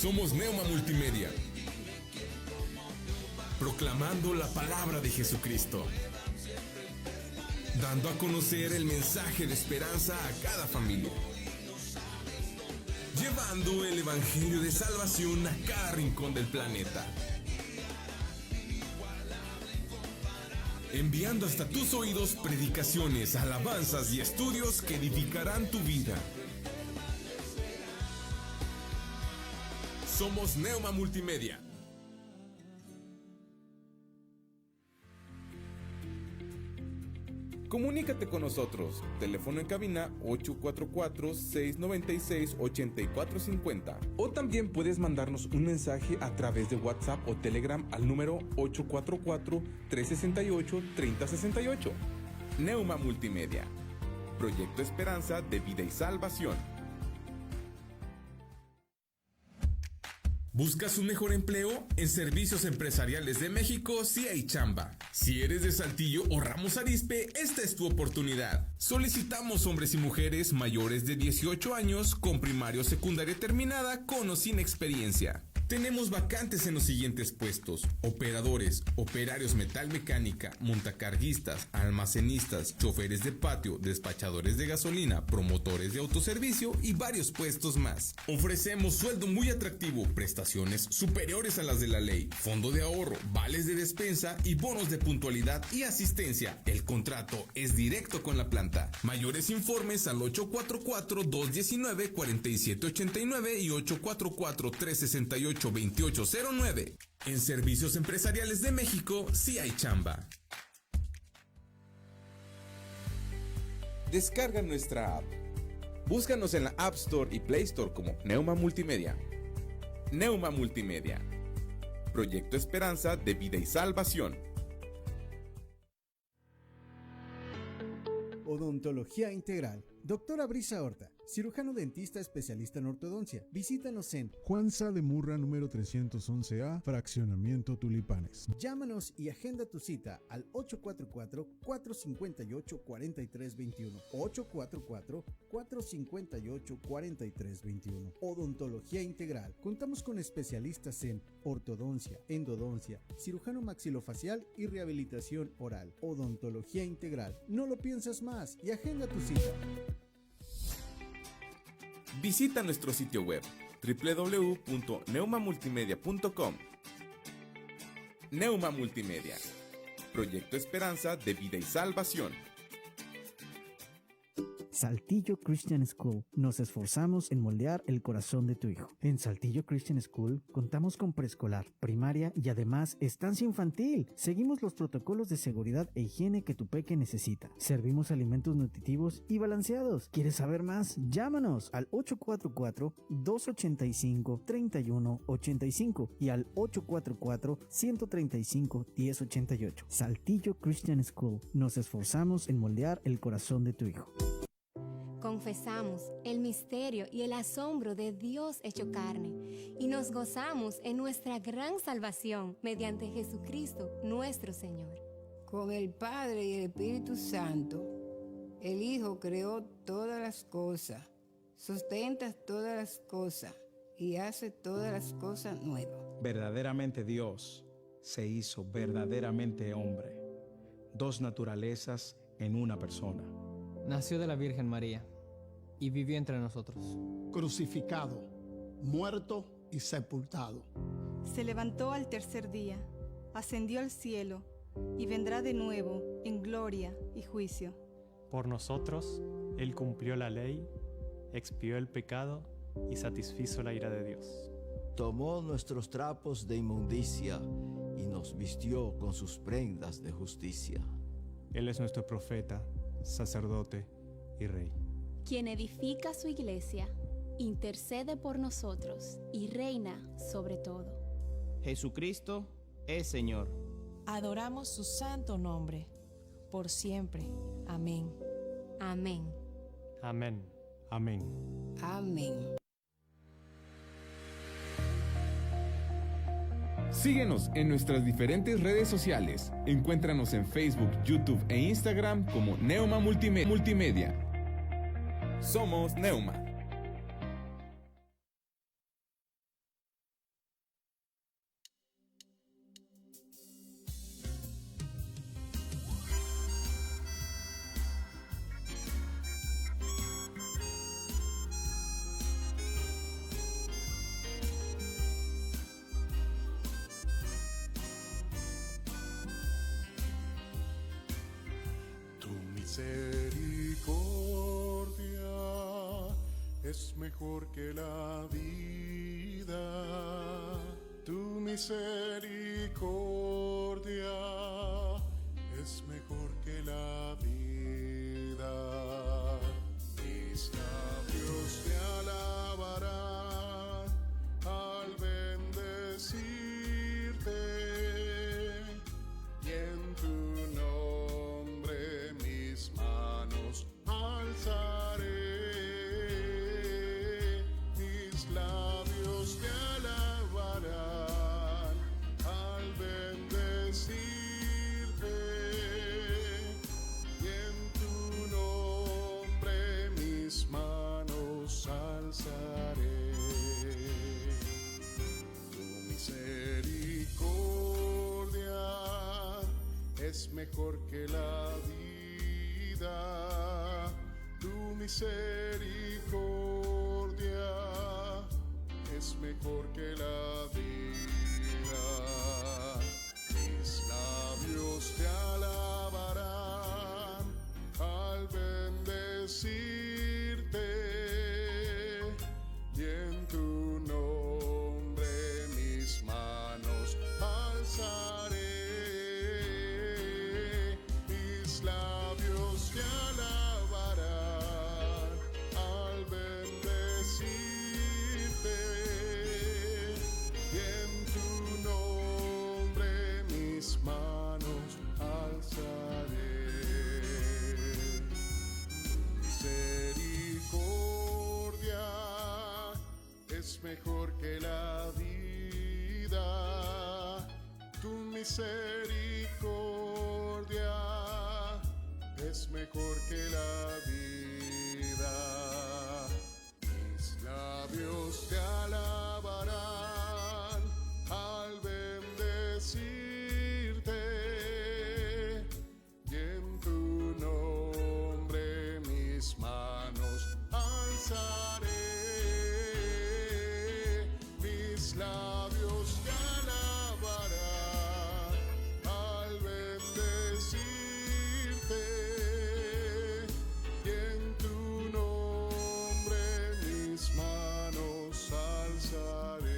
Somos Neuma Multimedia, proclamando la palabra de Jesucristo, dando a conocer el mensaje de esperanza a cada familia, llevando el evangelio de salvación a cada rincón del planeta, enviando hasta tus oídos predicaciones, alabanzas y estudios que edificarán tu vida. Somos Neuma Multimedia. Comunícate con nosotros. Teléfono en cabina 844-696-8450. O también puedes mandarnos un mensaje a través de WhatsApp o Telegram al número 844-368-3068. Neuma Multimedia. Proyecto Esperanza de Vida y Salvación. ¿Buscas un mejor empleo? En Servicios Empresariales de México sí hay chamba. Si eres de Saltillo o Ramos Arizpe, esta es tu oportunidad. Solicitamos hombres y mujeres mayores de 18 años con primaria o secundaria terminada con o sin experiencia. Tenemos vacantes en los siguientes puestos: operadores, operarios metalmecánica, montacarguistas, almacenistas, choferes de patio, despachadores de gasolina, promotores de autoservicio y varios puestos más. Ofrecemos sueldo muy atractivo, prestaciones superiores a las de la ley, fondo de ahorro, vales de despensa y bonos de puntualidad y asistencia. El contrato es directo con la planta. Mayores informes al 844-219-4789 y 844-368-2809. En Servicios Empresariales de México sí hay chamba. Descarga nuestra app. Búscanos en la App Store y Play Store como Neuma Multimedia. Neuma Multimedia. Proyecto Esperanza de Vida y Salvación. Odontología Integral. Doctora Brisa Horta, cirujano dentista especialista en ortodoncia. Visítanos en Juan Sá de Murra, número 311A, Fraccionamiento Tulipanes. Llámanos y agenda tu cita al 844-458-4321. 844-458-4321. Odontología Integral. Contamos con especialistas en ortodoncia, endodoncia, cirujano maxilofacial y rehabilitación oral. Odontología Integral. No lo piensas más y agenda tu cita. Visita nuestro sitio web www.neumamultimedia.com. Neuma Multimedia. Proyecto Esperanza de Vida y Salvación. Saltillo Christian School. Nos esforzamos en moldear el corazón de tu hijo. En Saltillo Christian School contamos con preescolar, primaria y además estancia infantil. Seguimos los protocolos de seguridad e higiene que tu peque necesita. Servimos alimentos nutritivos y balanceados. ¿Quieres saber más? Llámanos al 844-285-3185 y al 844-135-1088. Saltillo Christian School. Nos esforzamos en moldear el corazón de tu hijo. Confesamos el misterio y el asombro de Dios hecho carne y nos gozamos en nuestra gran salvación mediante Jesucristo nuestro Señor. Con el Padre y el Espíritu Santo, el Hijo creó todas las cosas, sustenta todas las cosas y hace todas las cosas nuevas. Verdaderamente Dios se hizo verdaderamente hombre, dos naturalezas en una persona. Nació de la Virgen María y vivió entre nosotros. Crucificado, muerto y sepultado. Se levantó al tercer día, ascendió al cielo y vendrá de nuevo en gloria y juicio. Por nosotros, Él cumplió la ley, expió el pecado y satisfizo la ira de Dios. Tomó nuestros trapos de inmundicia y nos vistió con sus prendas de justicia. Él es nuestro profeta, sacerdote y rey. Quien edifica su iglesia, intercede por nosotros y reina sobre todo. Jesucristo es Señor. Adoramos su santo nombre, por siempre. Amén. Amén. Amén. Amén. Amén. Síguenos en nuestras diferentes redes sociales. Encuéntranos en Facebook, YouTube e Instagram como Neuma Multimedia. Somos Neuma. misericordia es mejor que la vida. Tu misericordia es mejor que la vida. Mis labios te alabarán al bendecirte, y en tu nombre mis manos alzaré. Mis labios te alabarán al bendecirte, y en tu nombre mis manos alzaré. Tu misericordia es mejor que la vida. Tu misericordia es mejor que la vida. Mis labios te alabarán al bendecirte, y en tu nombre mis manos alzaré. Mis labios te alabarán al bendecirte, y en tu nombre mis manos alzaré. Misericordia es mejor que la vida. Tu misericordia es mejor que la vida. Mis labios te alabarán al bendecirte, y en tu nombre mis manos alzaré. Mis labios te alabarán al bendecirte, y en tu nombre mis manos alzaré.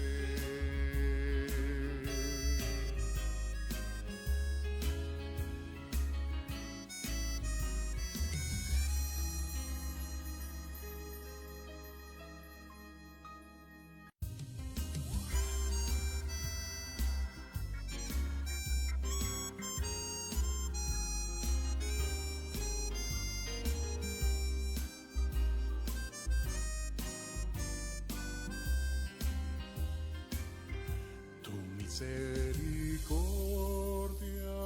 Tu misericordia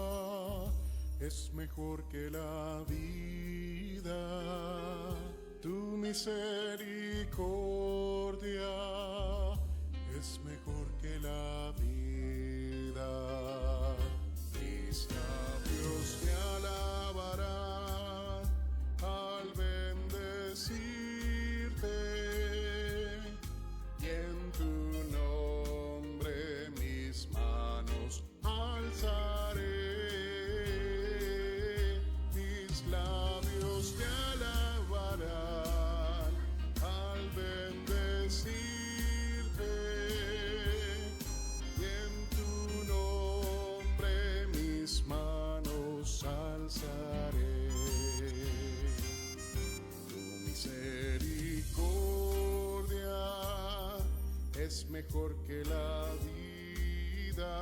es mejor que la vida. Tu misericordia es mejor que la vida. Mis labios te alabarán al bendecirte, y en tu nombre mis manos alzaré. Mis labios te alabarán al bendecirte, y en tu nombre mis manos alzaré. Tu misericordia es mejor que la vida.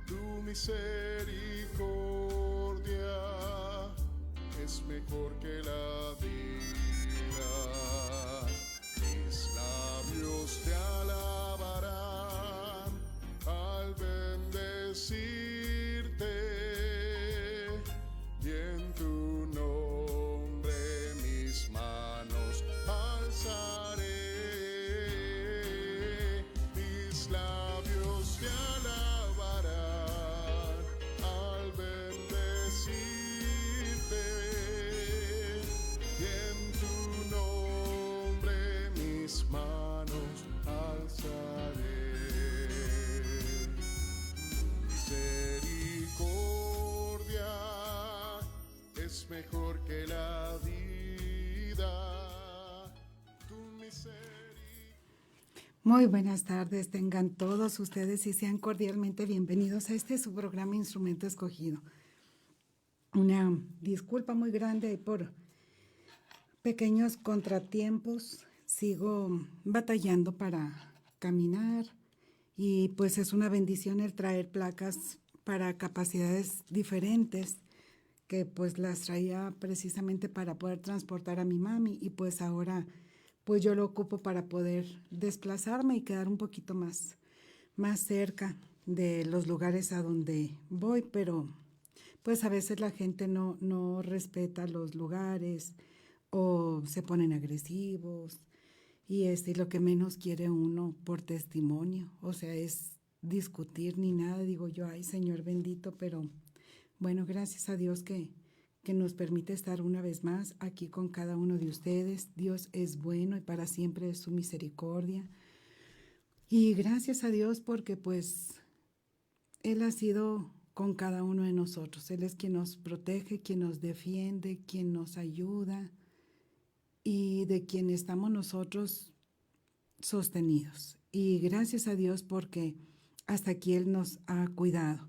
Tu misericordia es mejor que la vida. Mis labios te alabarán al bendecirte, y en tu nombre mis manos alzaré. Mis labios te alabarán al bendecirte, y en tu nombre mis manos alzaré. Muy buenas tardes, tengan todos ustedes y sean cordialmente bienvenidos a este su programa Instrumento Escogido. Una disculpa muy grande por pequeños contratiempos. Sigo batallando para caminar y pues es una bendición el traer placas para capacidades diferentes que pues las traía precisamente para poder transportar a mi mami y pues ahora pues yo lo ocupo para poder desplazarme y quedar un poquito más cerca de los lugares a donde voy, pero pues a veces la gente no respeta los lugares o se ponen agresivos y lo que menos quiere uno por testimonio, o sea, es discutir ni nada, digo yo, ay Señor bendito, pero bueno, gracias a Dios que nos permite estar una vez más aquí con cada uno de ustedes. Dios es bueno y para siempre es su misericordia. Y gracias a Dios porque pues Él ha sido con cada uno de nosotros. Él es quien nos protege, quien nos defiende, quien nos ayuda y de quien estamos nosotros sostenidos. Y gracias a Dios porque hasta aquí Él nos ha cuidado.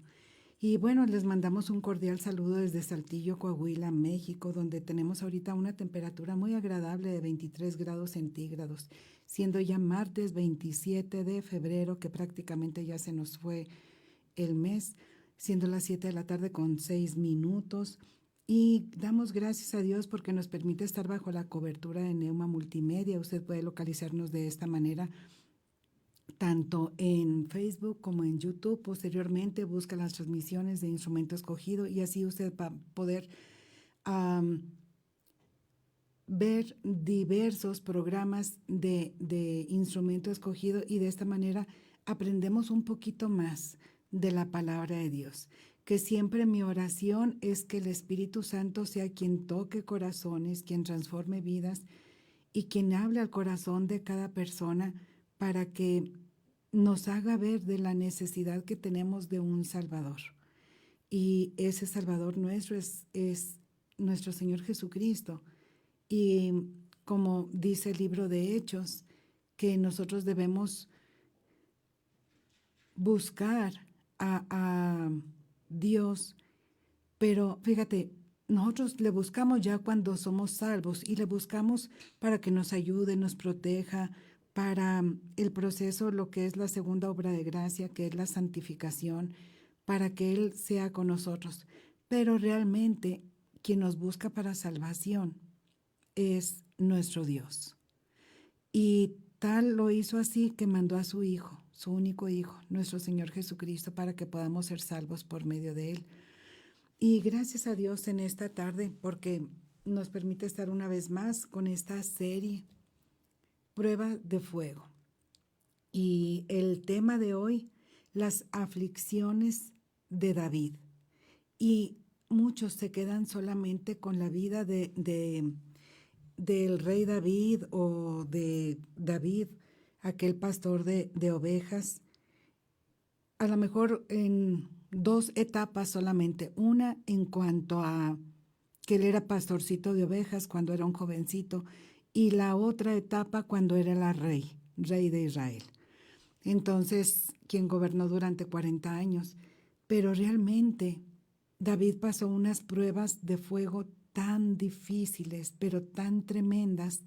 Y bueno, les mandamos un cordial saludo desde Saltillo, Coahuila, México, donde tenemos ahorita una temperatura muy agradable de 23 grados centígrados, siendo ya martes 27 de febrero, que prácticamente ya se nos fue el mes, siendo las 7 de la tarde con 6 minutos. Y damos gracias a Dios porque nos permite estar bajo la cobertura de Neuma Multimedia. Usted puede localizarnos de esta manera tanto en Facebook como en YouTube. Posteriormente busca las transmisiones de Instrumento Escogido y así usted va a poder ver diversos programas de Instrumento Escogido y de esta manera aprendemos un poquito más de la palabra de Dios. Que siempre mi oración es que el Espíritu Santo sea quien toque corazones, quien transforme vidas y quien hable al corazón de cada persona para que nos haga ver de la necesidad que tenemos de un Salvador. Y ese Salvador nuestro es nuestro Señor Jesucristo. Y como dice el libro de Hechos, que nosotros debemos buscar a Dios, pero fíjate, nosotros le buscamos ya cuando somos salvos y le buscamos para que nos ayude, nos proteja, para el proceso, lo que es la segunda obra de gracia, que es la santificación, para que Él sea con nosotros. Pero realmente quien nos busca para salvación es nuestro Dios. Y tal lo hizo así que mandó a su Hijo, su único Hijo, nuestro Señor Jesucristo, para que podamos ser salvos por medio de Él. Y gracias a Dios en esta tarde, porque nos permite estar una vez más con esta serie Prueba de Fuego. Y el tema de hoy, las aflicciones de David. Y muchos se quedan solamente con la vida del rey David o de David, aquel pastor de ovejas. A lo mejor en dos etapas solamente. Una en cuanto a que él era pastorcito de ovejas cuando era un jovencito, y la otra etapa cuando era el rey de Israel. Entonces, quien gobernó durante 40 años. Pero realmente David pasó unas pruebas de fuego tan difíciles, pero tan tremendas,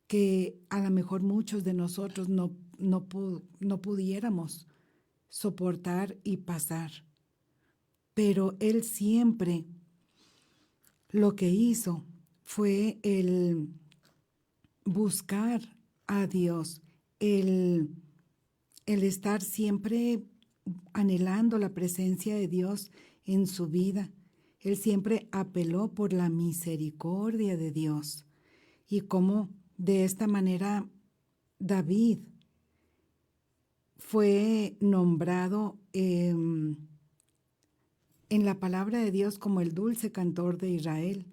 que a lo mejor muchos de nosotros no pudiéramos soportar y pasar. Pero él siempre lo que hizo fue el buscar a Dios, el estar siempre anhelando la presencia de Dios en su vida. Él siempre apeló por la misericordia de Dios. Y cómo de esta manera David fue nombrado en la palabra de Dios como el dulce cantor de Israel,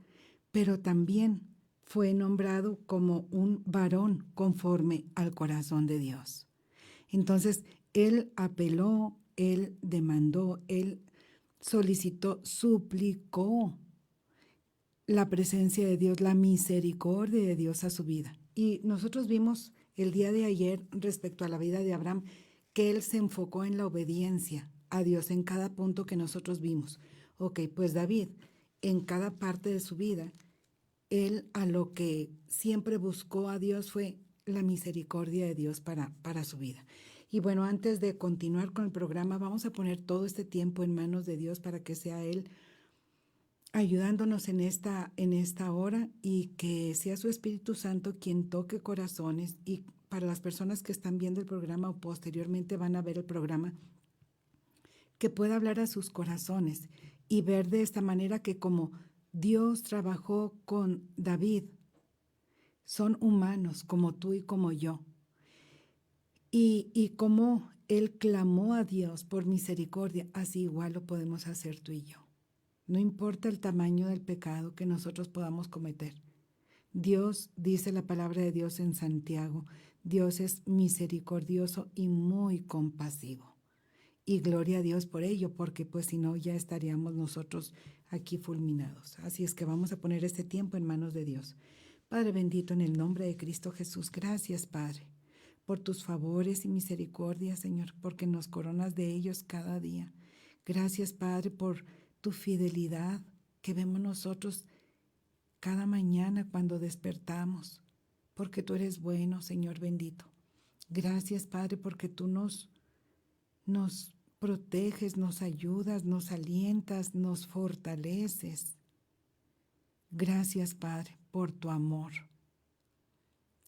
pero también fue nombrado como un varón conforme al corazón de Dios. Entonces, él apeló, él demandó, él solicitó, suplicó la presencia de Dios, la misericordia de Dios a su vida. Y nosotros vimos el día de ayer respecto a la vida de Abraham, que él se enfocó en la obediencia a Dios en cada punto que nosotros vimos. Ok, pues David, en cada parte de su vida, él a lo que siempre buscó a Dios fue la misericordia de Dios para su vida. Y bueno, antes de continuar con el programa, vamos a poner todo este tiempo en manos de Dios para que sea Él ayudándonos en esta hora y que sea su Espíritu Santo quien toque corazones. Y para las personas que están viendo el programa o posteriormente van a ver el programa, que pueda hablar a sus corazones y ver de esta manera que como Dios trabajó con David, son humanos como tú y como yo. Y como él clamó a Dios por misericordia, así igual lo podemos hacer tú y yo. No importa el tamaño del pecado que nosotros podamos cometer. Dios, dice la palabra de Dios en Santiago, Dios es misericordioso y muy compasivo. Y gloria a Dios por ello, porque pues si no ya estaríamos nosotros aquí fulminados. Así es que vamos a poner este tiempo en manos de Dios. Padre bendito, en el nombre de Cristo Jesús, gracias Padre, por tus favores y misericordias, Señor, porque nos coronas de ellos cada día. Gracias, Padre, por tu fidelidad que vemos nosotros cada mañana cuando despertamos, porque tú eres bueno, Señor bendito. Gracias, Padre, porque tú nos proteges, nos ayudas, nos alientas, nos fortaleces. Gracias, Padre, por tu amor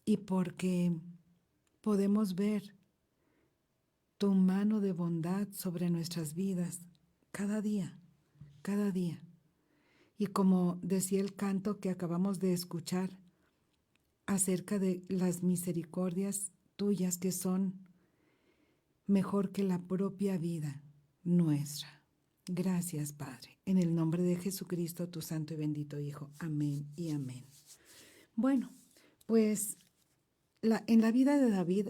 y porque podemos ver tu mano de bondad sobre nuestras vidas cada día, cada día. Y como decía el canto que acabamos de escuchar acerca de las misericordias tuyas que son mejor que la propia vida nuestra. Gracias, Padre. En el nombre de Jesucristo, tu santo y bendito Hijo. Amén y amén. Bueno, pues en la vida de David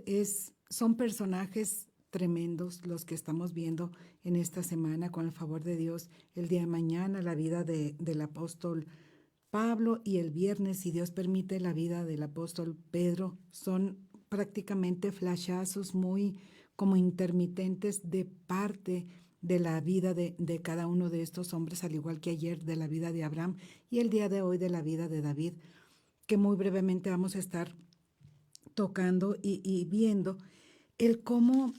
son personajes tremendos los que estamos viendo en esta semana con el favor de Dios. El día de mañana la vida del apóstol Pablo y el viernes, si Dios permite, la vida del apóstol Pedro. Son prácticamente flashazos muy como intermitentes de parte de la vida de cada uno de estos hombres, al igual que ayer de la vida de Abraham y el día de hoy de la vida de David, que muy brevemente vamos a estar tocando y viendo el cómo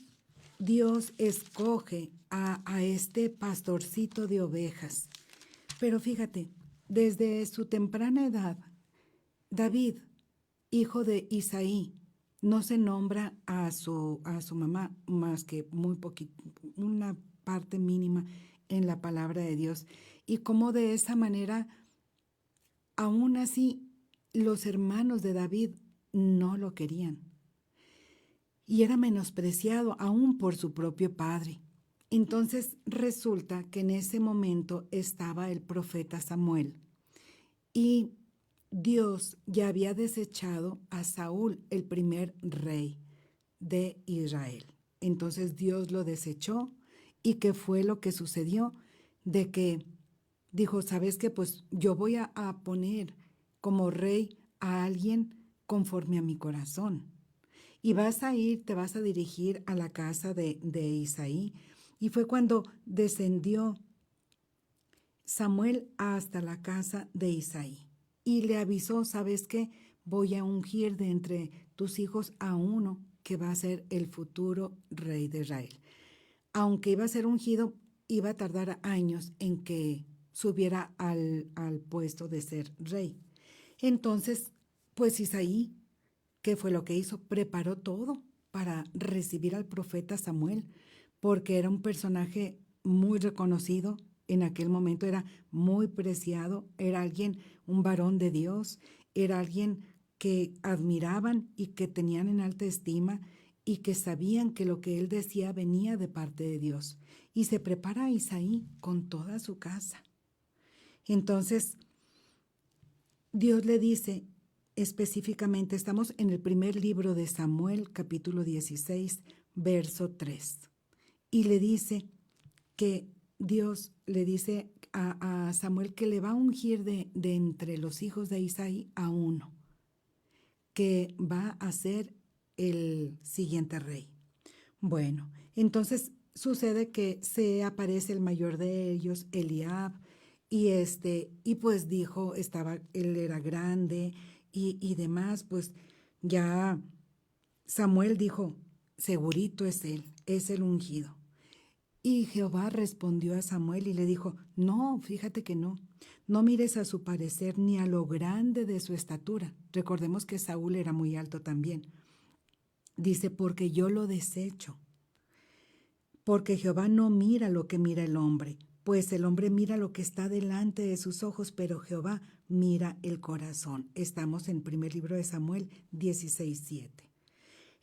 Dios escoge a este pastorcito de ovejas. Pero fíjate, desde su temprana edad, David, hijo de Isaí, no se nombra a su mamá más que muy poquito, una parte mínima en la palabra de Dios. Y cómo de esa manera, aún así, los hermanos de David no lo querían. Y era menospreciado aún por su propio padre. Entonces resulta que en ese momento estaba el profeta Samuel. Y Dios ya había desechado a Saúl, el primer rey de Israel. Entonces Dios lo desechó. ¿Y qué fue lo que sucedió? De que dijo, ¿sabes qué? Pues yo voy a poner como rey a alguien conforme a mi corazón. Y te vas a dirigir a la casa de Isaí. Y fue cuando descendió Samuel hasta la casa de Isaí. Y le avisó, ¿sabes qué? Voy a ungir de entre tus hijos a uno que va a ser el futuro rey de Israel. Aunque iba a ser ungido, iba a tardar años en que subiera al puesto de ser rey. Entonces, pues Isaí, ¿qué fue lo que hizo? Preparó todo para recibir al profeta Samuel, porque era un personaje muy reconocido. En aquel momento era muy preciado, era alguien, un varón de Dios, era alguien que admiraban y que tenían en alta estima y que sabían que lo que él decía venía de parte de Dios. Y se prepara a Isaí con toda su casa. Entonces, Dios le dice específicamente, estamos en el primer libro de Samuel, capítulo 16, verso 3. Y le dice que Dios le dice a Samuel que le va a ungir de entre los hijos de Isaí a uno, que va a ser el siguiente rey. Bueno, entonces sucede que se aparece el mayor de ellos, Eliab, y pues dijo, él era grande y demás, pues ya Samuel dijo, segurito es él, es el ungido. Y Jehová respondió a Samuel y le dijo, no, fíjate que no mires a su parecer ni a lo grande de su estatura. Recordemos que Saúl era muy alto también. Dice, porque yo lo desecho. Porque Jehová no mira lo que mira el hombre, pues el hombre mira lo que está delante de sus ojos, pero Jehová mira el corazón. Estamos en el primer libro de Samuel 16:7.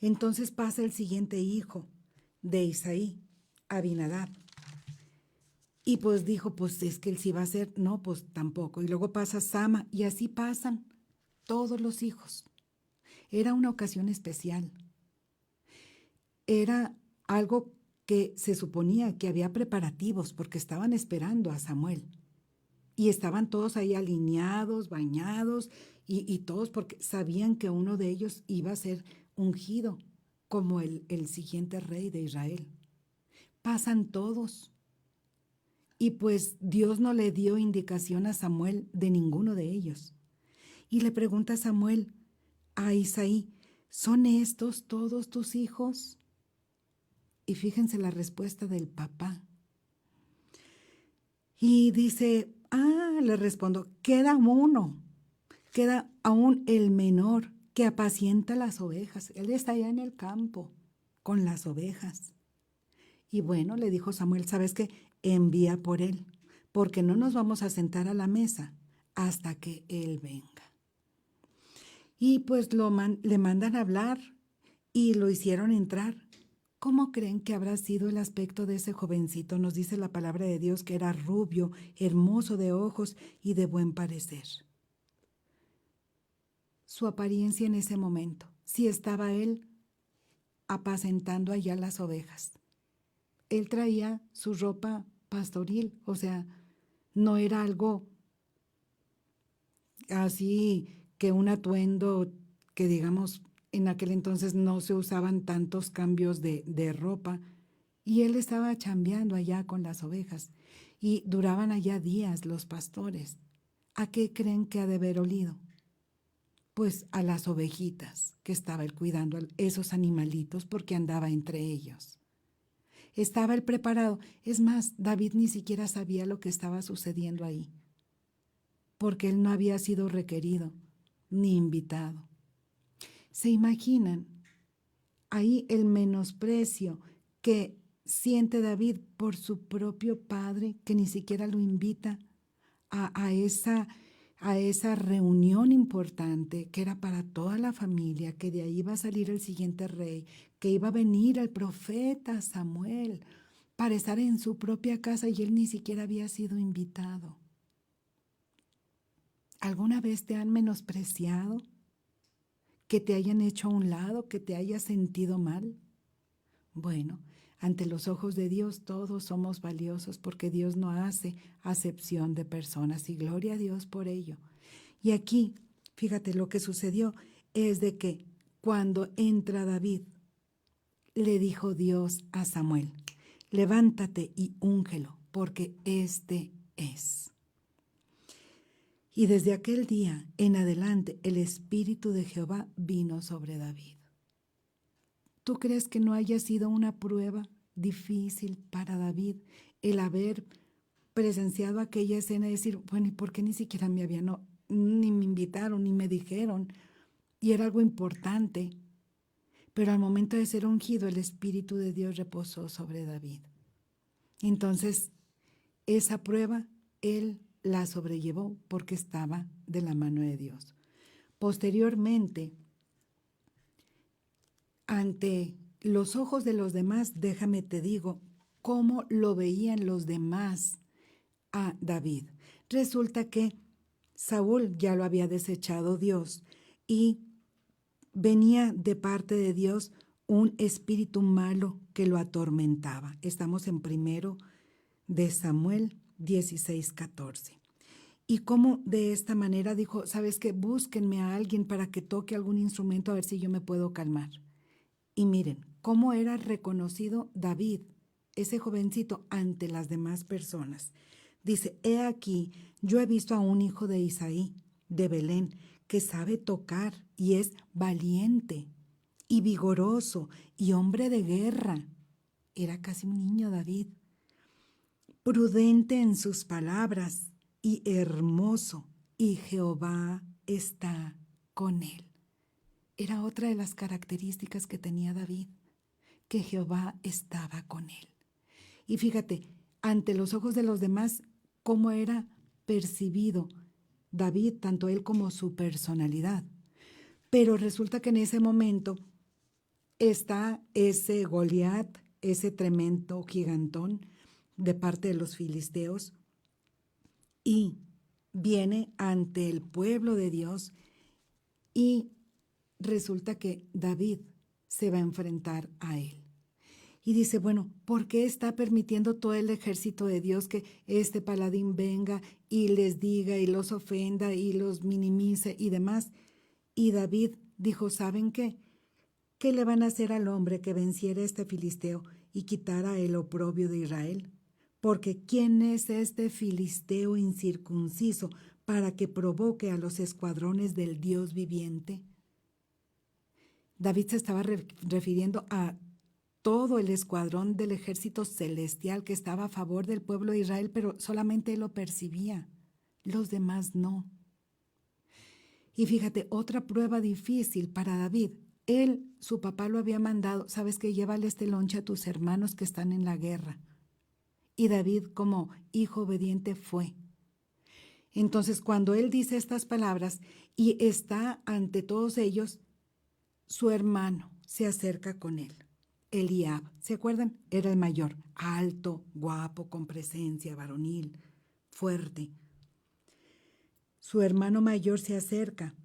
Entonces pasa el siguiente hijo de Isaí, Abinadab. Y pues dijo, pues es que él sí va a ser, no, pues tampoco. Y luego pasa Sama, y así pasan todos los hijos. Era una ocasión especial. Era algo que se suponía que había preparativos porque estaban esperando a Samuel. Y estaban todos ahí alineados, bañados, y todos porque sabían que uno de ellos iba a ser ungido como el siguiente rey de Israel. Pasan todos. Y pues Dios no le dio indicación a Samuel de ninguno de ellos. Y le pregunta a Samuel a Isaí, ¿son estos todos tus hijos? Y fíjense la respuesta del papá. Y dice, le respondo, queda uno, queda aún el menor que apacienta las ovejas. Él está allá en el campo con las ovejas. Y bueno, le dijo Samuel, ¿sabes qué? Envía por él, porque no nos vamos a sentar a la mesa hasta que él venga. Y pues le mandan a hablar y lo hicieron entrar. ¿Cómo creen que habrá sido el aspecto de ese jovencito? Nos dice la palabra de Dios que era rubio, hermoso de ojos y de buen parecer. Su apariencia en ese momento, si estaba él apacentando allá las ovejas. Él traía su ropa pastoril, o sea, no era algo así que un atuendo que digamos en aquel entonces no se usaban tantos cambios de ropa, y él estaba chambeando allá con las ovejas y duraban allá días los pastores. ¿A qué creen que ha de haber olido? Pues a las ovejitas que estaba él cuidando, esos animalitos, porque andaba entre ellos. Estaba él preparado. Es más, David ni siquiera sabía lo que estaba sucediendo ahí, porque él no había sido requerido ni invitado. ¿Se imaginan ahí el menosprecio que siente David por su propio padre, que ni siquiera lo invita a esa reunión importante que era para toda la familia, que de ahí iba a salir el siguiente rey, que iba a venir el profeta Samuel para estar en su propia casa, y él ni siquiera había sido invitado? ¿Alguna vez te han menospreciado? ¿Que te hayan hecho a un lado? ¿Que te hayas sentido mal? Bueno, ante los ojos de Dios todos somos valiosos, porque Dios no hace acepción de personas, y gloria a Dios por ello. Y aquí, fíjate, lo que sucedió es de que cuando entra David, le dijo Dios a Samuel, levántate y úngelo, porque este es. Y desde aquel día en adelante el Espíritu de Jehová vino sobre David. ¿Tú crees que no haya sido una prueba difícil para David el haber presenciado aquella escena y decir, bueno, ¿y por qué ni siquiera ni me invitaron, ni me dijeron? Y era algo importante. Pero al momento de ser ungido, el Espíritu de Dios reposó sobre David. Entonces, esa prueba, él la sobrellevó porque estaba de la mano de Dios. Posteriormente, ante los ojos de los demás, déjame te digo cómo lo veían los demás a David. Resulta que Saúl ya lo había desechado Dios, y venía de parte de Dios un espíritu malo que lo atormentaba. Estamos en 1 de Samuel 16:14. Y cómo de esta manera dijo, ¿sabes qué? Búsquenme a alguien para que toque algún instrumento a ver si yo me puedo calmar. Y miren, cómo era reconocido David, ese jovencito, ante las demás personas. Dice, he aquí, yo he visto a un hijo de Isaí, de Belén, que sabe tocar y es valiente y vigoroso y hombre de guerra. Era casi un niño David. Prudente en sus palabras y hermoso, y Jehová está con él. Era otra de las características que tenía David, que Jehová estaba con él. Y fíjate, ante los ojos de los demás, cómo era percibido David, tanto él como su personalidad. Pero resulta que en ese momento está ese Goliat, ese tremendo gigantón de parte de los filisteos, y viene ante el pueblo de Dios, y resulta que David se va a enfrentar a él. Y dice, bueno, ¿por qué está permitiendo todo el ejército de Dios que este paladín venga y les diga y los ofenda y los minimice y demás? Y David dijo, ¿saben qué? ¿Qué le van a hacer al hombre que venciera a este filisteo y quitara el oprobio de Israel? Porque ¿quién es este filisteo incircunciso para que provoque a los escuadrones del Dios viviente? David se estaba refiriendo a todo el escuadrón del ejército celestial que estaba a favor del pueblo de Israel, pero solamente él lo percibía, los demás no. Y fíjate, otra prueba difícil para David. Él, su papá lo había mandado, sabes que llévale este lonche a tus hermanos que están en la guerra. Y David, como hijo obediente, fue. Entonces, cuando él dice estas palabras y está ante todos ellos, su hermano se acerca con él. Eliab, ¿se acuerdan? Era el mayor, alto, guapo, con presencia, varonil, fuerte. Su hermano mayor se acerca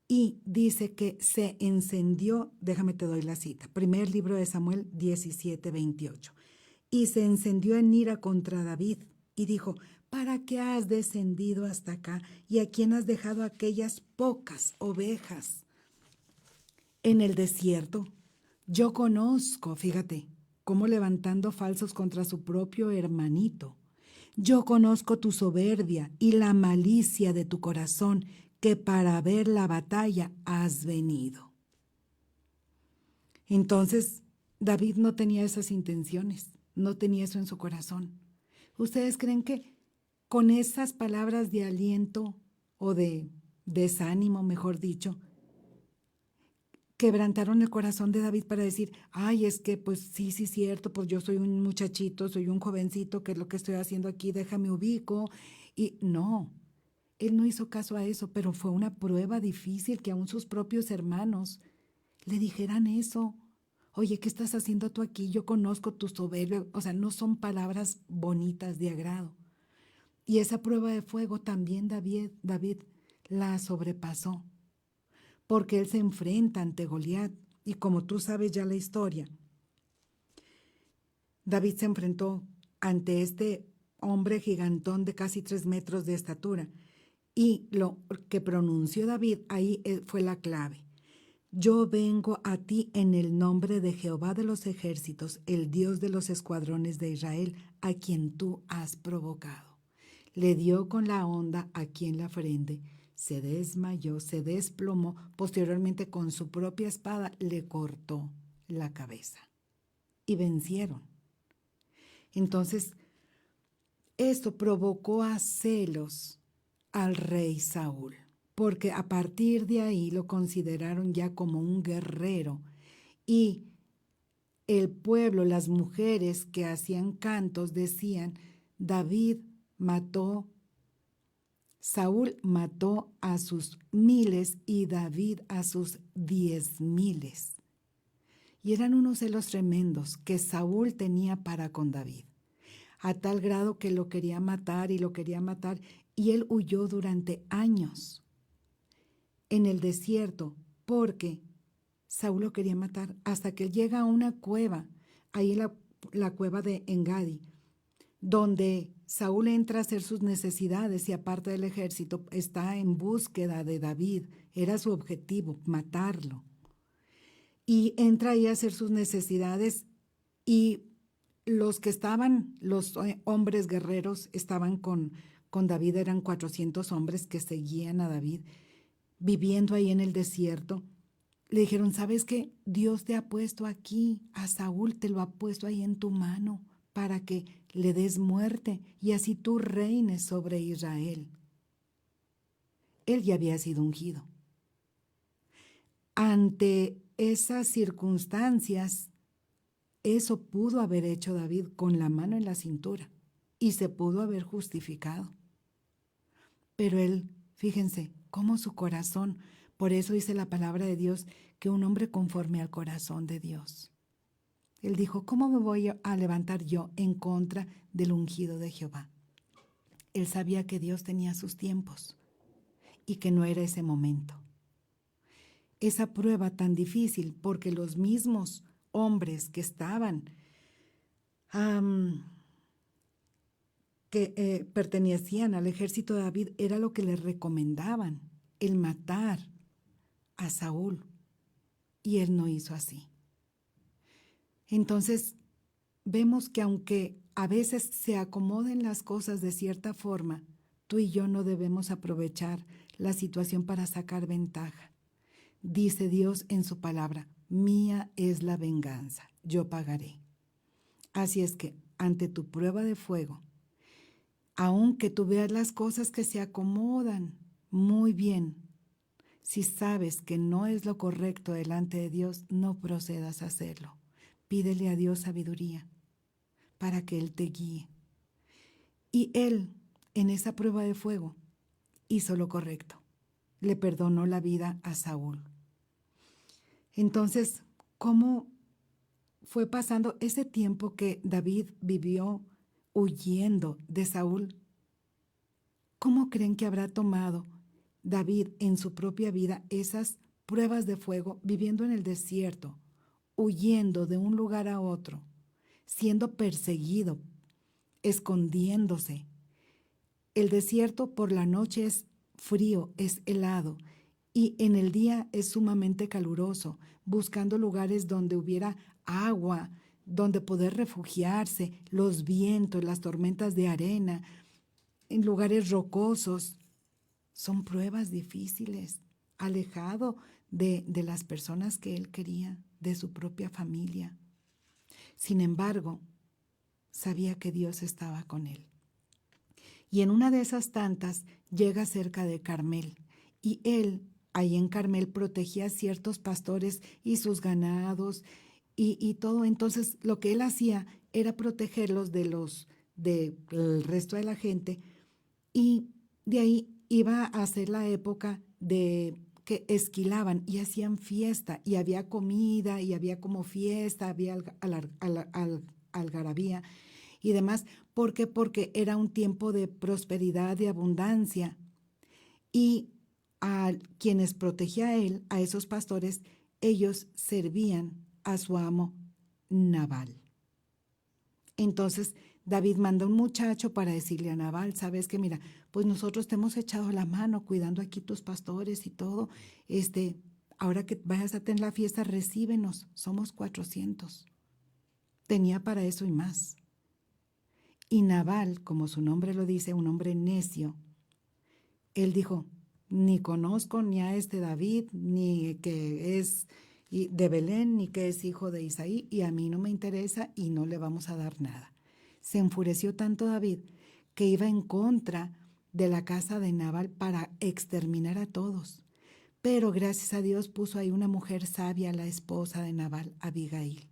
y dice que se encendió, déjame te doy la cita, primer libro de Samuel 17:28, y se encendió en ira contra David y dijo, ¿para qué has descendido hasta acá y a quién has dejado aquellas pocas ovejas en el desierto? Yo conozco, fíjate, cómo levantando falsos contra su propio hermanito. Yo conozco tu soberbia y la malicia de tu corazón, que para ver la batalla has venido. Entonces, David no tenía esas intenciones, no tenía eso en su corazón. ¿Ustedes creen que con esas palabras de aliento o de desánimo, mejor dicho, quebrantaron el corazón de David para decir, ay, es que pues sí, cierto, pues yo soy un muchachito, soy un jovencito, ¿qué es lo que estoy haciendo aquí? Déjame ubico. Y no, él no hizo caso a eso, pero fue una prueba difícil que aún sus propios hermanos le dijeran eso. Oye, ¿qué estás haciendo tú aquí? Yo conozco tu soberbia. O sea, no son palabras bonitas de agrado. Y esa prueba de fuego también David la sobrepasó, porque él se enfrenta ante Goliat. Y como tú sabes ya la historia, David se enfrentó ante este hombre gigantón de casi 3 metros de estatura. Y lo que pronunció David ahí fue la clave. Yo vengo a ti en el nombre de Jehová de los ejércitos, el Dios de los escuadrones de Israel, a quien tú has provocado. Le dio con la honda aquí en la frente, se desmayó, se desplomó, posteriormente con su propia espada le cortó la cabeza y vencieron. Entonces, esto provocó a celos al rey Saúl, porque a partir de ahí lo consideraron ya como un guerrero, y el pueblo, las mujeres que hacían cantos decían, Saúl mató a sus 1000 y David a sus 10,000. Y eran unos celos tremendos que Saúl tenía para con David, a tal grado que lo quería matar, y él huyó durante años en el desierto porque Saúl lo quería matar, hasta que llega a una cueva, ahí en la cueva de Engadi, donde Saúl entra a hacer sus necesidades y aparte del ejército está en búsqueda de David. Era su objetivo, matarlo. y entra ahí a hacer sus necesidades y los que estaban, los hombres guerreros estaban con David, eran 400 hombres que seguían a David viviendo ahí en el desierto. Le dijeron, ¿sabes qué? Dios te ha puesto aquí, a Saúl te lo ha puesto ahí en tu mano para que le des muerte y así tú reines sobre Israel. Él ya había sido ungido. Ante esas circunstancias, eso pudo haber hecho David con la mano en la cintura y se pudo haber justificado. Pero él, fíjense, cómo su corazón, por eso dice la palabra de Dios, que un hombre conforme al corazón de Dios. Él dijo, ¿cómo me voy a levantar yo en contra del ungido de Jehová? Él sabía que Dios tenía sus tiempos y que no era ese momento. Esa prueba tan difícil, porque los mismos hombres que estaban, que pertenecían al ejército de David, era lo que les recomendaban, el matar a Saúl. Y él no hizo así. Entonces, vemos que aunque a veces se acomoden las cosas de cierta forma, tú y yo no debemos aprovechar la situación para sacar ventaja. Dice Dios en su palabra, mía es la venganza, yo pagaré. Así es que, ante tu prueba de fuego, aunque tú veas las cosas que se acomodan muy bien, si sabes que no es lo correcto delante de Dios, no procedas a hacerlo. Pídele a Dios sabiduría para que Él te guíe. Y Él, en esa prueba de fuego, hizo lo correcto. Le perdonó la vida a Saúl. Entonces, ¿cómo fue pasando ese tiempo que David vivió huyendo de Saúl? ¿Cómo creen que habrá tomado David en su propia vida esas pruebas de fuego, viviendo en el desierto, huyendo de un lugar a otro, siendo perseguido, escondiéndose? El desierto por la noche es frío, es helado, y en el día es sumamente caluroso, buscando lugares donde hubiera agua, donde poder refugiarse, los vientos, las tormentas de arena, en lugares rocosos. Son pruebas difíciles, alejado de las personas que él quería, de su propia familia. Sin embargo, sabía que Dios estaba con él. Y en una de esas tantas llega cerca de Carmel, y él, ahí en Carmel, protegía a ciertos pastores y sus ganados y todo. Entonces, lo que él hacía era protegerlos del resto de la gente, y de ahí iba a ser la época de que esquilaban y hacían fiesta, y había comida, y había como fiesta, había algarabía y demás. ¿Por qué? Porque era un tiempo de prosperidad, de abundancia. Y a quienes protegía él, a esos pastores, ellos servían a su amo Nabal. Entonces David manda un muchacho para decirle a Nabal, sabes que mira, pues nosotros te hemos echado la mano cuidando aquí tus pastores y todo, ahora que vayas a tener la fiesta, recíbenos, somos 400. Tenía para eso y más. Y Nabal, como su nombre lo dice, un hombre necio, él dijo, ni conozco ni a este David, ni que es de Belén, ni que es hijo de Isaí, y a mí no me interesa y no le vamos a dar nada. Se enfureció tanto David que iba en contra de la casa de Nabal para exterminar a todos. Pero gracias a Dios puso ahí una mujer sabia, la esposa de Nabal, Abigail,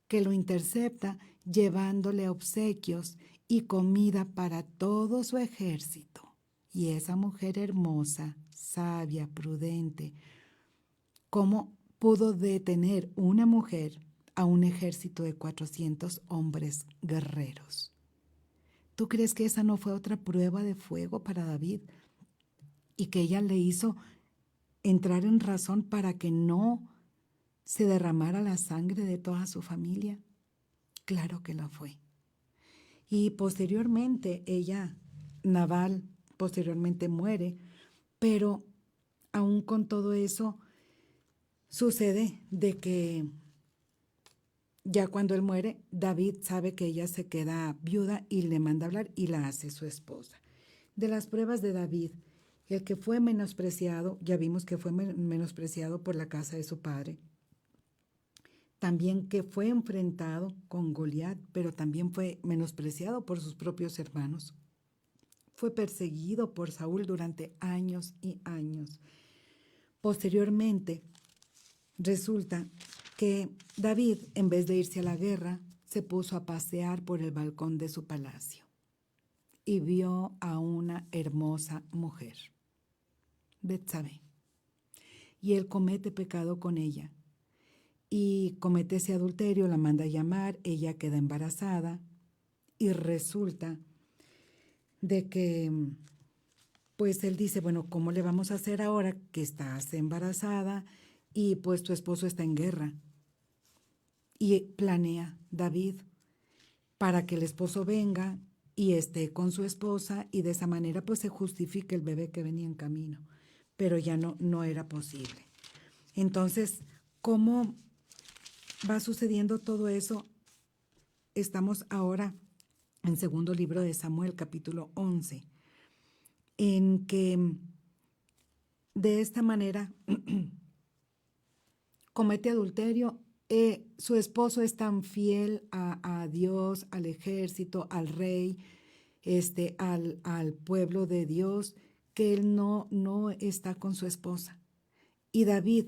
que lo intercepta llevándole obsequios y comida para todo su ejército. Y esa mujer hermosa, sabia, prudente, ¿cómo pudo detener una mujer a un ejército de 400 hombres guerreros? ¿Tú crees que esa no fue otra prueba de fuego para David? Y que ella le hizo entrar en razón para que no se derramara la sangre de toda su familia. Claro que lo fue. Y posteriormente Nabal, posteriormente muere, pero aún con todo eso, Sucede de que ya cuando él muere, David sabe que ella se queda viuda y le manda a hablar y la hace su esposa. De las pruebas de David, el que fue menospreciado, ya vimos que fue menospreciado por la casa de su padre, también que fue enfrentado con Goliat, pero también fue menospreciado por sus propios hermanos. Fue perseguido por Saúl durante años y años. Posteriormente, resulta que David, en vez de irse a la guerra, se puso a pasear por el balcón de su palacio y vio a una hermosa mujer, Betsabé, y él comete pecado con ella y comete ese adulterio, la manda a llamar, ella queda embarazada y resulta de que pues él dice, bueno, ¿cómo le vamos a hacer ahora que estás embarazada y pues tu esposo está en guerra? Y planea David para que el esposo venga y esté con su esposa y de esa manera pues se justifique el bebé que venía en camino, pero ya no era posible. Entonces, ¿cómo va sucediendo todo eso? Estamos ahora en segundo libro de Samuel, capítulo 11, en que de esta manera comete adulterio. Su esposo es tan fiel a Dios, al ejército, al rey, al pueblo de Dios, que él no está con su esposa. Y David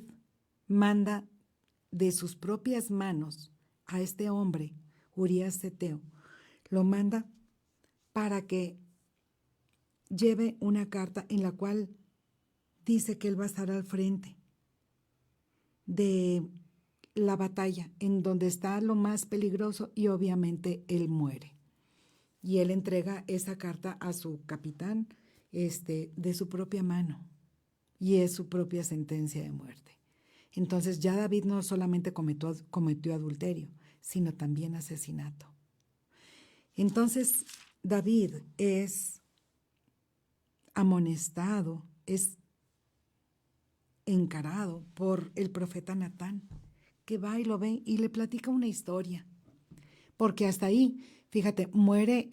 manda de sus propias manos a este hombre, Urías Eteo, lo manda para que lleve una carta en la cual dice que él va a estar al frente de la batalla, en donde está lo más peligroso y obviamente él muere. Y él entrega esa carta a su capitán de su propia mano y es su propia sentencia de muerte. Entonces ya David no solamente cometió adulterio, sino también asesinato. Entonces David es amonestado, es encarado por el profeta Natán, que va y lo ve y le platica una historia. Porque hasta ahí, fíjate, muere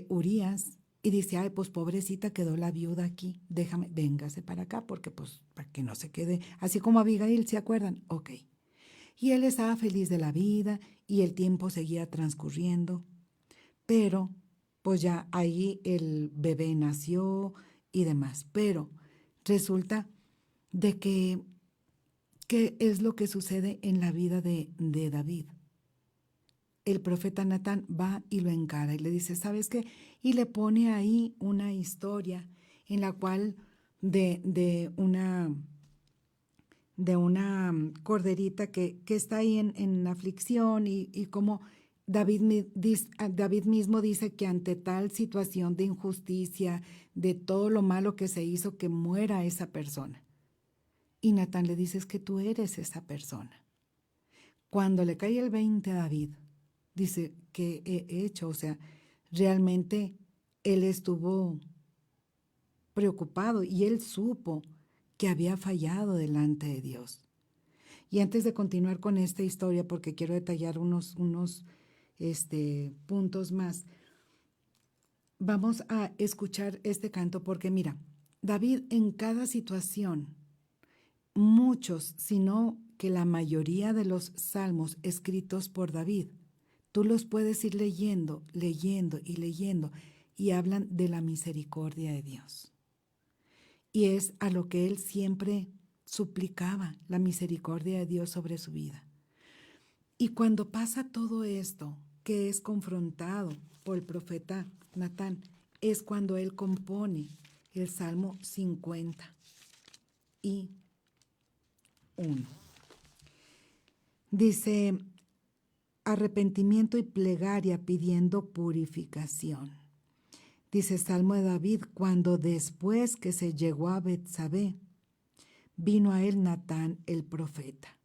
Urías y dice, ay, pues pobrecita quedó la viuda aquí, véngase para acá, porque pues para que no se quede, así como Abigail, ¿se acuerdan? Ok. Y él estaba feliz de la vida y el tiempo seguía transcurriendo, pero pues ya ahí el bebé nació y demás. Pero resulta de que ¿qué es lo que sucede en la vida de David? El profeta Natán va y lo encara y le dice, ¿sabes qué? Y le pone ahí una historia en la cual de una corderita que está ahí en aflicción y como David mismo dice que ante tal situación de injusticia, de todo lo malo que se hizo, que muera esa persona. Y Natán le dice, es que tú eres esa persona. Cuando le cae el 20 a David, dice, ¿qué he hecho? O sea, realmente él estuvo preocupado y él supo que había fallado delante de Dios. Y antes de continuar con esta historia, porque quiero detallar unos puntos más, vamos a escuchar este canto porque mira, David en cada situación, muchos, sino que la mayoría de los salmos escritos por David, tú los puedes ir leyendo y hablan de la misericordia de Dios. Y es a lo que él siempre suplicaba, la misericordia de Dios sobre su vida. Y cuando pasa todo esto, que es confrontado por el profeta Natán, es cuando él compone el Salmo 51. Dice, arrepentimiento y plegaria pidiendo purificación. Dice Salmo de David, cuando después que se llegó a Betsabé, vino a él Natán el profeta.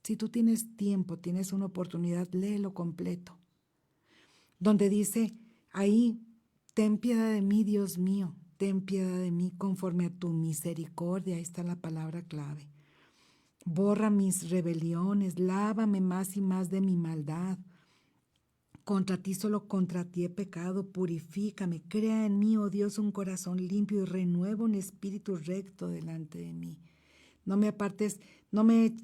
Si tú tienes tiempo, tienes una oportunidad, léelo completo. Donde dice ahí, ten piedad de mí, Dios mío, ten piedad de mí conforme a tu misericordia. Ahí está la palabra clave. Borra mis rebeliones, lávame más y más de mi maldad. Contra ti, solo contra ti he pecado, purifícame. Crea en mí, oh Dios, un corazón limpio y renueva un espíritu recto delante de mí. No me apartes, no me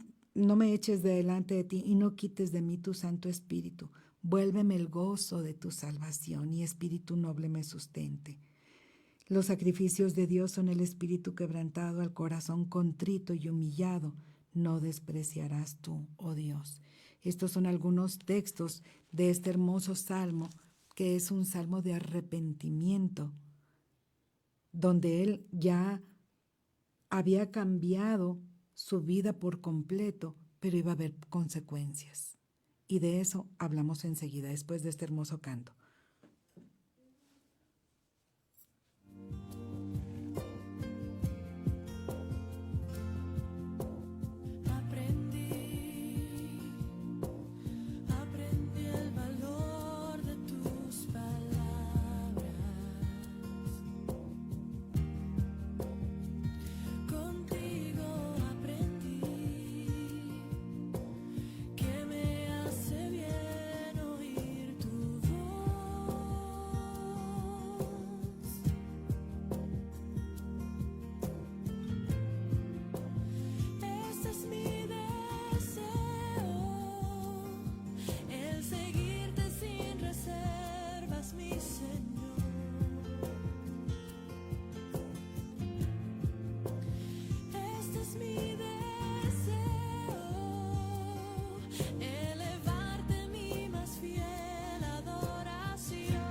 eches de delante de ti y no quites de mí tu Santo Espíritu. Vuélveme el gozo de tu salvación y espíritu noble me sustente. Los sacrificios de Dios son el espíritu quebrantado, al corazón contrito y humillado. No despreciarás tú, oh Dios. Estos son algunos textos de este hermoso salmo, que es un salmo de arrepentimiento, donde él ya había cambiado su vida por completo, pero iba a haber consecuencias. Y de eso hablamos enseguida, después de este hermoso canto. Aprendí el valor de tus palabras. Contigo aprendí que me hace bien oír tu voz. Este es mi deseo, el seguirte sin reservas, mi Señor. Este es mi deseo, elevarte mi más fiel adoración.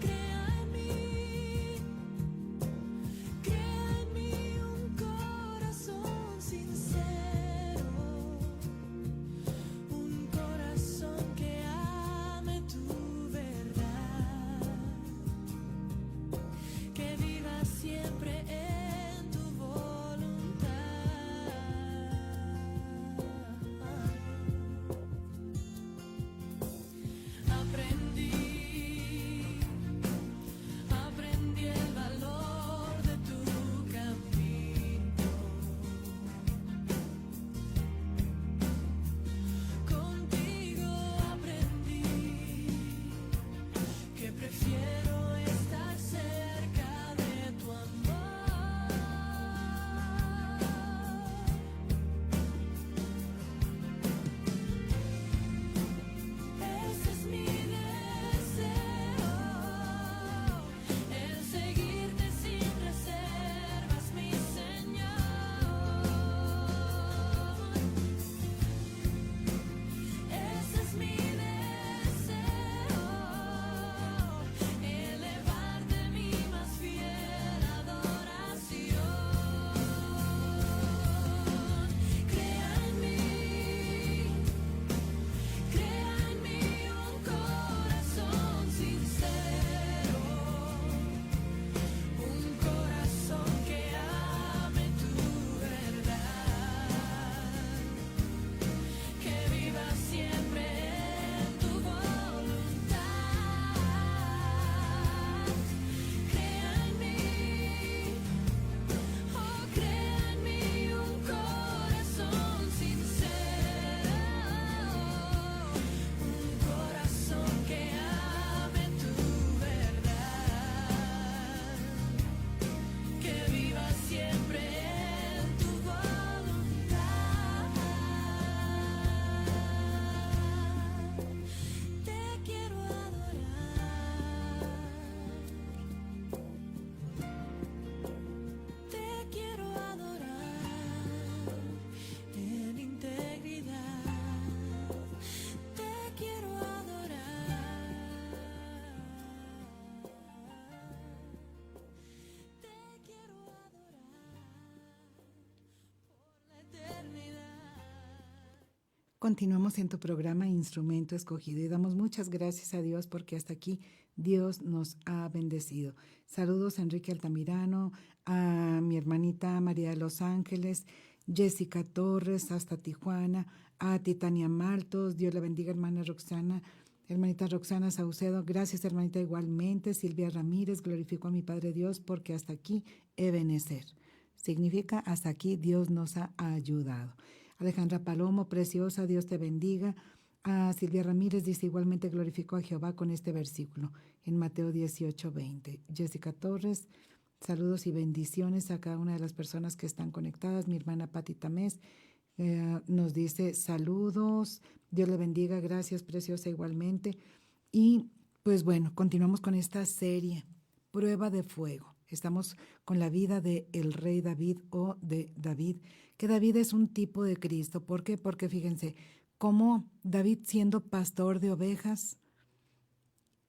Crea en mí un corazón sincero, un corazón que ame tu verdad, que viva siempre en tu voluntad. Aprendí el valor de tu camino. Contigo aprendí que prefiero estar cerca de tu amor. Ese es mi deseo, el seguirte sin reservas, mi Señor. Ese es mi deseo, elevarte mi más fiel adoración. Crea en mí un corazón sincero, un corazón que ame tu verdad, que viva siempre en tu voluntad. Crea en mí un corazón sincero, un corazón que ame tu verdad, que viva siempre en tu voluntad. Te quiero adorar, te quiero adorar en integridad, te quiero adorar, te quiero adorar por la eternidad. Continuamos en tu programa Instrumento Escogido y damos muchas gracias a Dios porque hasta aquí Dios nos ha bendecido. Saludos a Enrique Altamirano, a mi hermanita María de Los Ángeles, Jessica Torres hasta Tijuana, a Titania Maltos, Dios la bendiga hermana Roxana, hermanita Roxana Saucedo, gracias hermanita igualmente, Silvia Ramírez, glorifico a mi Padre Dios porque hasta aquí he venecer. Significa hasta aquí Dios nos ha ayudado. Alejandra Palomo, preciosa, Dios te bendiga. Silvia Ramírez dice igualmente glorificó a Jehová con este versículo en Mateo 18:20. Jessica Torres, saludos y bendiciones a cada una de las personas que están conectadas. Mi hermana Pati Tamés nos dice saludos, Dios le bendiga, gracias preciosa igualmente. Y pues bueno, continuamos con esta serie, Prueba de Fuego. Estamos con la vida del rey David o de David, que David es un tipo de Cristo. ¿Por qué? Porque fíjense, cómo David siendo pastor de ovejas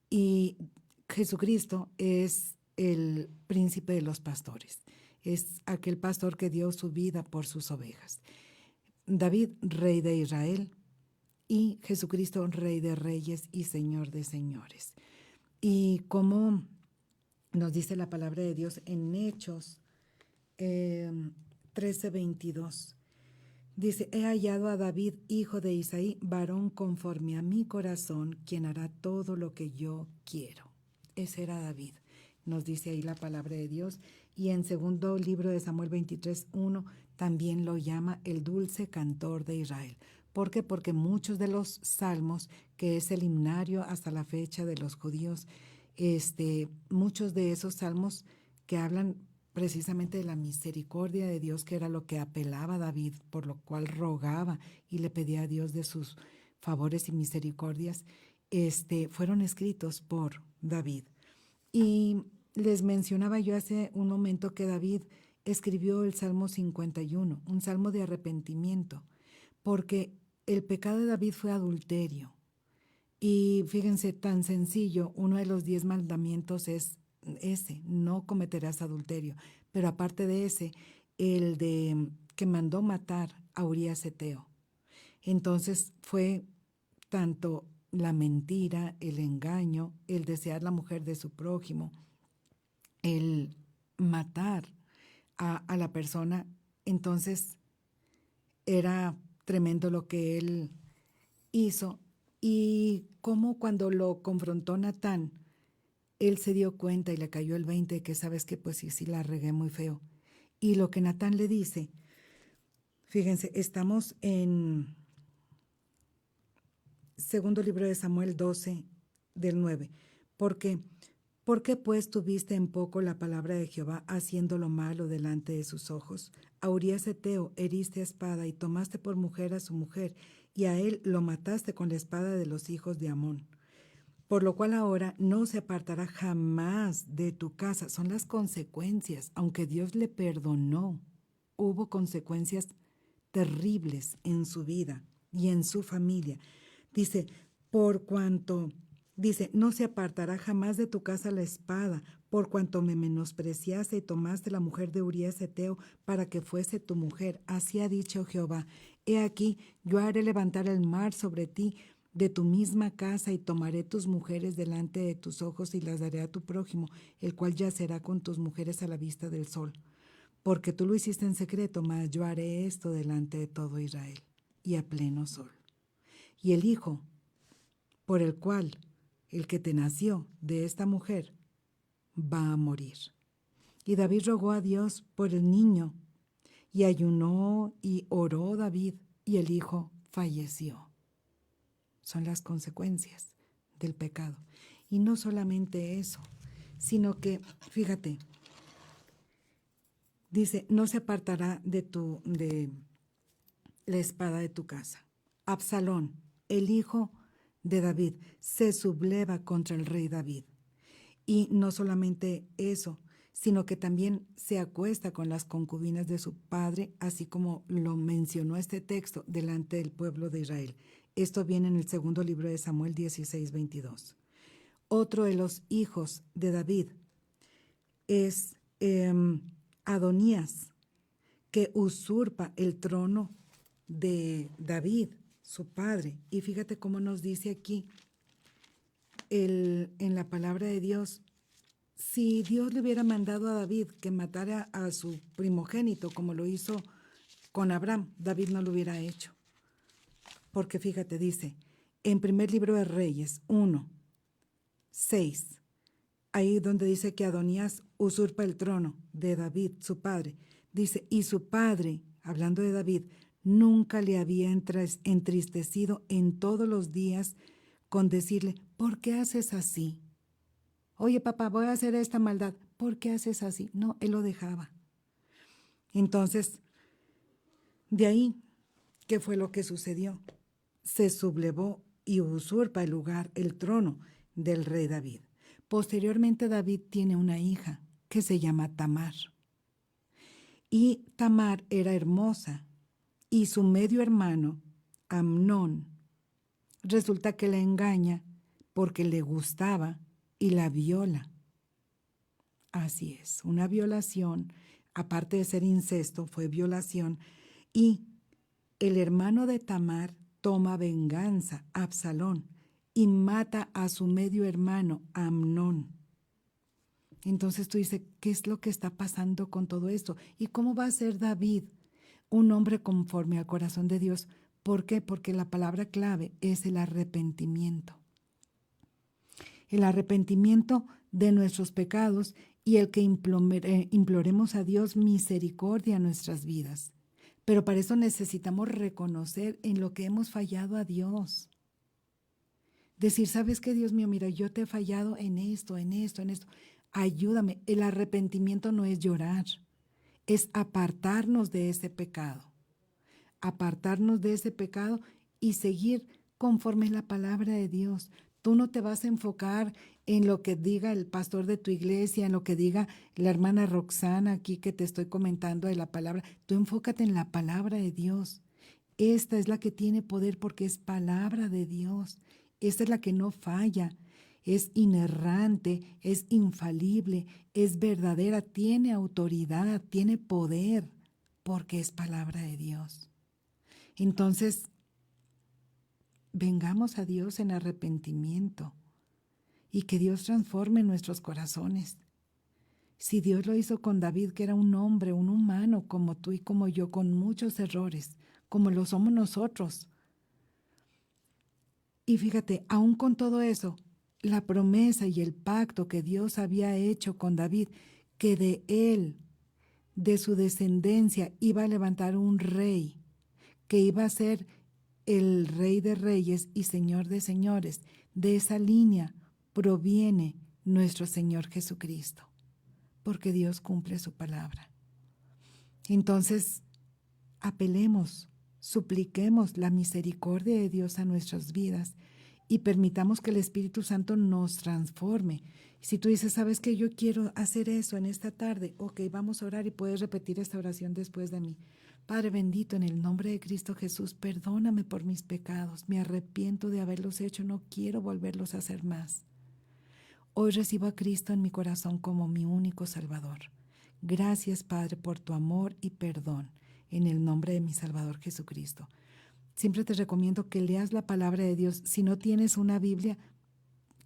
y Jesucristo es el príncipe de los pastores. Es aquel pastor que dio su vida por sus ovejas. David, rey de Israel, y Jesucristo, rey de reyes y señor de señores. Y como nos dice la palabra de Dios en Hechos 13:22, dice, he hallado a David, hijo de Isaí, varón conforme a mi corazón, quien hará todo lo que yo quiero. Ese era David, nos dice ahí la palabra de Dios. Y en segundo libro de Samuel 23:1 también lo llama el dulce cantor de Israel. ¿Por qué? Porque muchos de los salmos, que es el himnario hasta la fecha de los judíos, muchos de esos salmos que hablan precisamente de la misericordia de Dios, que era lo que apelaba David, por lo cual rogaba y le pedía a Dios de sus favores y misericordias, fueron escritos por David. Y les mencionaba yo hace un momento que David escribió el Salmo 51, un salmo de arrepentimiento, porque el pecado de David fue adulterio. Y fíjense, tan sencillo, uno de los 10 mandamientos es ese, no cometerás adulterio. Pero aparte de ese, el de que mandó matar a Urías Eteo. Entonces fue tanto la mentira, el engaño, el desear la mujer de su prójimo, el matar a la persona. Entonces era tremendo lo que él hizo. Y como cuando lo confrontó Natán, él se dio cuenta y le cayó el 20 de que sabes que pues sí la regué muy feo. Y lo que Natán le dice, fíjense, estamos en segundo libro de Samuel 12, del 9. ¿Por qué pues tuviste en poco la palabra de Jehová, haciendo lo malo delante de sus ojos? A Urías Eteo heriste a espada y tomaste por mujer a su mujer, y a él lo mataste con la espada de los hijos de Amón. Por lo cual ahora no se apartará jamás de tu casa. Son las consecuencias. Aunque Dios le perdonó, hubo consecuencias terribles en su vida y en su familia. Dice, no se apartará jamás de tu casa la espada, por cuanto me menospreciaste y tomaste la mujer de Urías Eteo para que fuese tu mujer. Así ha dicho Jehová. He aquí, yo haré levantar el mar sobre ti de tu misma casa y tomaré tus mujeres delante de tus ojos y las daré a tu prójimo, el cual yacerá con tus mujeres a la vista del sol. Porque tú lo hiciste en secreto, mas yo haré esto delante de todo Israel y a pleno sol. Y el hijo por el cual el que te nació de esta mujer va a morir. Y David rogó a Dios por el niño, y ayunó y oró David, y el hijo falleció. Son las consecuencias del pecado. Y no solamente eso, sino que, fíjate, dice, no se apartará de la espada de tu casa. Absalón, el hijo de David, se subleva contra el rey David. Y no solamente eso, sino que también se acuesta con las concubinas de su padre, así como lo mencionó este texto delante del pueblo de Israel. Esto viene en el segundo libro de Samuel 16:22. Otro de los hijos de David es Adonías, que usurpa el trono de David, su padre. Y fíjate cómo nos dice aquí en la palabra de Dios, si Dios le hubiera mandado a David que matara a su primogénito, como lo hizo con Abraham, David no lo hubiera hecho. Porque fíjate, dice, en primer libro de Reyes 1:6, ahí donde dice que Adonías usurpa el trono de David, su padre, Dice, y su padre, hablando de David, nunca le había entristecido en todos los días con decirle, ¿por qué haces así? Oye, papá, voy a hacer esta maldad. ¿Por qué haces así? No, él lo dejaba. Entonces, de ahí, ¿qué fue lo que sucedió? Se sublevó y usurpa el lugar, el trono del rey David. Posteriormente, David tiene una hija que se llama Tamar. Y Tamar era hermosa. Y su medio hermano, Amnón, resulta que la engaña porque le gustaba y la viola. Así es, una violación, aparte de ser incesto, fue violación. Y el hermano de Tamar toma venganza, Absalón, y mata a su medio hermano, Amnón. Entonces tú dices, ¿qué es lo que está pasando con todo esto? ¿Y cómo va a ser David un hombre conforme al corazón de Dios? ¿Por qué? Porque la palabra clave es el arrepentimiento. El arrepentimiento de nuestros pecados y el que imploremos a Dios misericordia en nuestras vidas. Pero para eso necesitamos reconocer en lo que hemos fallado a Dios. Decir, ¿sabes qué, Dios mío? Mira, yo te he fallado en esto, en esto, en esto. Ayúdame. El arrepentimiento no es llorar, es apartarnos de ese pecado. Apartarnos de ese pecado y seguir conforme a la palabra de Dios. Tú no te vas a enfocar en lo que diga el pastor de tu iglesia, en lo que diga la hermana Roxana aquí que te estoy comentando de la palabra. Tú enfócate en la palabra de Dios. Esta es la que tiene poder porque es palabra de Dios. Esta es la que no falla, es inerrante, es infalible, es verdadera, tiene autoridad, tiene poder porque es palabra de Dios. Entonces, vengamos a Dios en arrepentimiento y que Dios transforme nuestros corazones. Si Dios lo hizo con David, que era un hombre, un humano como tú y como yo, con muchos errores, como lo somos nosotros. Y fíjate, aún con todo eso, la promesa y el pacto que Dios había hecho con David, que de él, de su descendencia, iba a levantar un rey, que iba a ser el Rey de Reyes y Señor de Señores. De esa línea proviene nuestro Señor Jesucristo, porque Dios cumple su palabra. Entonces, apelemos, supliquemos la misericordia de Dios a nuestras vidas y permitamos que el Espíritu Santo nos transforme. Si tú dices, ¿sabes qué? Yo quiero hacer eso en esta tarde. Ok, vamos a orar y puedes repetir esta oración después de mí. Padre bendito, en el nombre de Cristo Jesús, perdóname por mis pecados. Me arrepiento de haberlos hecho, no quiero volverlos a hacer más. Hoy recibo a Cristo en mi corazón como mi único Salvador. Gracias, Padre, por tu amor y perdón, en el nombre de mi Salvador Jesucristo. Siempre te recomiendo que leas la palabra de Dios. Si no tienes una Biblia,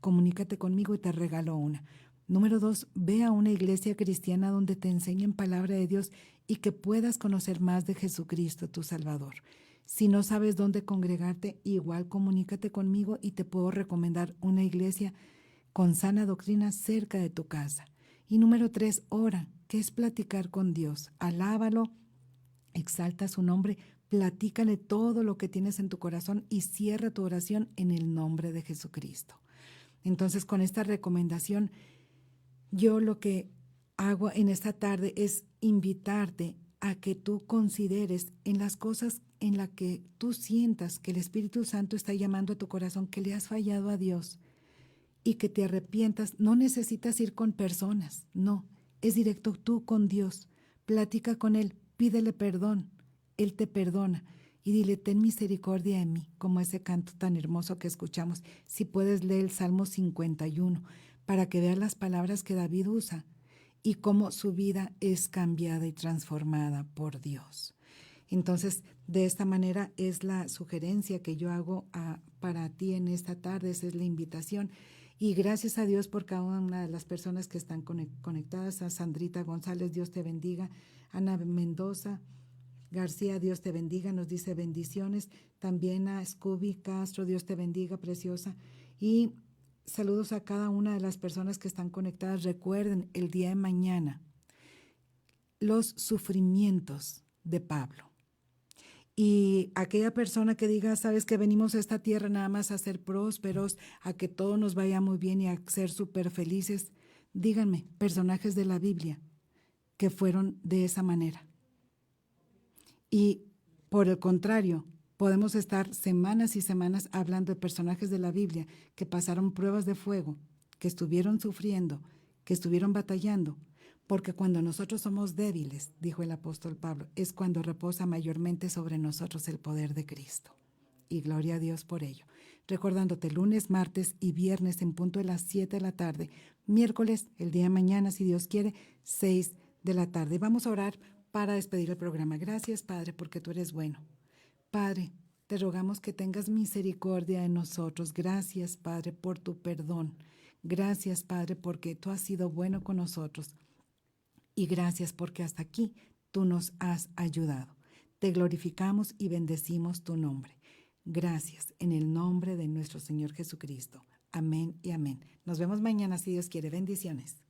comunícate conmigo y te regalo una. Número 2, ve a una iglesia cristiana donde te enseñen palabra de Dios y que puedas conocer más de Jesucristo, tu Salvador. Si no sabes dónde congregarte, igual comunícate conmigo y te puedo recomendar una iglesia con sana doctrina cerca de tu casa. Y número 3, ora, que es platicar con Dios. Alábalo, exalta su nombre, platícale todo lo que tienes en tu corazón y cierra tu oración en el nombre de Jesucristo. Entonces, con esta recomendación, yo lo que hago en esta tarde es invitarte a que tú consideres en las cosas en las que tú sientas que el Espíritu Santo está llamando a tu corazón, que le has fallado a Dios y que te arrepientas. No necesitas ir con personas, no, es directo tú con Dios. Platica con Él, pídele perdón, Él te perdona y dile, ten misericordia de mí, como ese canto tan hermoso que escuchamos. Si puedes leer el Salmo 51 para que veas las palabras que David usa y cómo su vida es cambiada y transformada por Dios. Entonces, de esta manera es la sugerencia que yo hago para ti en esta tarde, esa es la invitación. Y gracias a Dios por cada una de las personas que están conectadas. A Sandrita González, Dios te bendiga. Ana Mendoza García, Dios te bendiga, nos dice bendiciones. También a Scooby Castro, Dios te bendiga, preciosa. Y saludos a cada una de las personas que están conectadas. Recuerden, el día de mañana, los sufrimientos de Pablo. Y aquella persona que diga, sabes que venimos a esta tierra nada más a ser prósperos, a que todo nos vaya muy bien y a ser súper felices, díganme, personajes de la Biblia que fueron de esa manera. Y por el contrario, podemos estar semanas y semanas hablando de personajes de la Biblia que pasaron pruebas de fuego, que estuvieron sufriendo, que estuvieron batallando, porque cuando nosotros somos débiles, dijo el apóstol Pablo, es cuando reposa mayormente sobre nosotros el poder de Cristo. Y gloria a Dios por ello. Recordándote, lunes, martes y viernes en punto de las 7 de la tarde, miércoles, el día de mañana, si Dios quiere, 6 de la tarde. Vamos a orar para despedir el programa. Gracias, Padre, porque tú eres bueno. Padre, te rogamos que tengas misericordia de nosotros. Gracias, Padre, por tu perdón. Gracias, Padre, porque tú has sido bueno con nosotros. Y gracias porque hasta aquí tú nos has ayudado. Te glorificamos y bendecimos tu nombre. Gracias en el nombre de nuestro Señor Jesucristo. Amén y amén. Nos vemos mañana si Dios quiere. Bendiciones.